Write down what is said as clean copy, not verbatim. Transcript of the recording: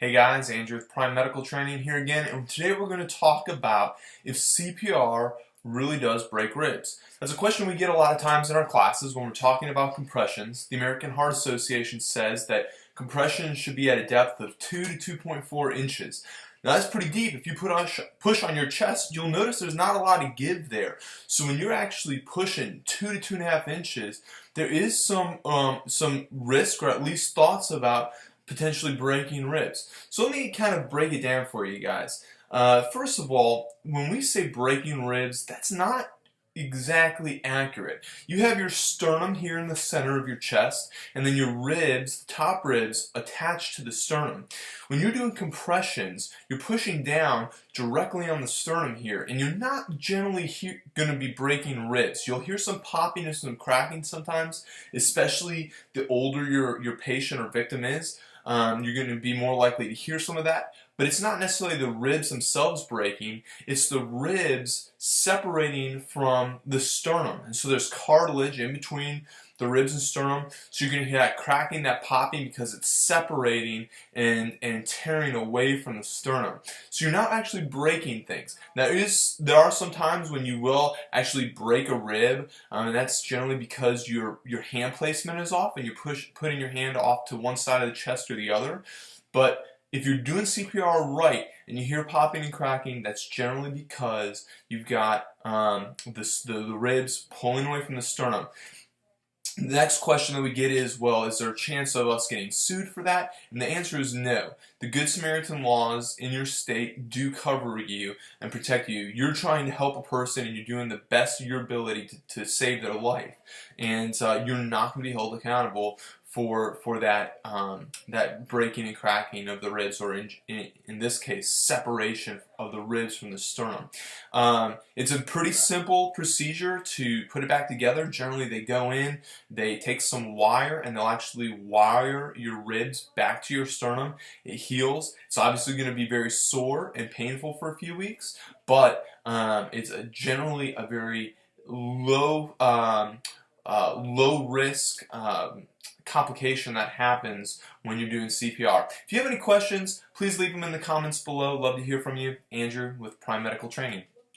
Hey guys, Andrew with Prime Medical Training here again, and today we're going to talk about if CPR really does break ribs. That's a question we get a lot of times in our classes when we're talking about compressions. The American Heart Association says that compressions should be at a depth of 2 to 2.4 inches. Now that's pretty deep. If you push on your chest, you'll notice there's not a lot of give there. So when you're actually pushing 2 to 2.5 inches, there is some risk, or at least thoughts about potentially breaking ribs. So let me kind of break it down for you guys. First of all, when we say breaking ribs, that's not exactly accurate. You have your sternum here in the center of your chest, and then your ribs, the top ribs, attached to the sternum. When you're doing compressions, you're pushing down directly on the sternum here, and you're not generally going to be breaking ribs. You'll hear some popping and some cracking sometimes, especially the older your patient or victim is. You're going to be more likely to hear some of that, but it's not necessarily the ribs themselves breaking, it's the ribs separating from the sternum. And so there's cartilage in between the ribs and sternum, so you're going to hear that cracking, that popping, because it's separating and tearing away from the sternum. So you're not actually breaking things. Now there are some times when you will actually break a rib, and that's generally because your hand placement is off and you're putting your hand off to one side of the chest or the other. But if you're doing CPR right and you hear popping and cracking, that's generally because you've got the ribs pulling away from the sternum. The next question that we get is, well, is there a chance of us getting sued for that? And the answer is no. The Good Samaritan laws in your state do cover you and protect you. You're trying to help a person and you're doing the best of your ability to save their life. And you're not going to be held accountable for that that breaking and cracking of the ribs, or in this case, separation of the ribs from the sternum. It's a pretty simple procedure to put it back together. Generally, they go in, they take some wire, and they'll actually wire your ribs back to your sternum. It heals. It's obviously going to be very sore and painful for a few weeks, but it's generally a very low risk complication that happens when you're doing CPR. If you have any questions, please leave them in the comments below. Love to hear from you. Andrew with Prime Medical Training.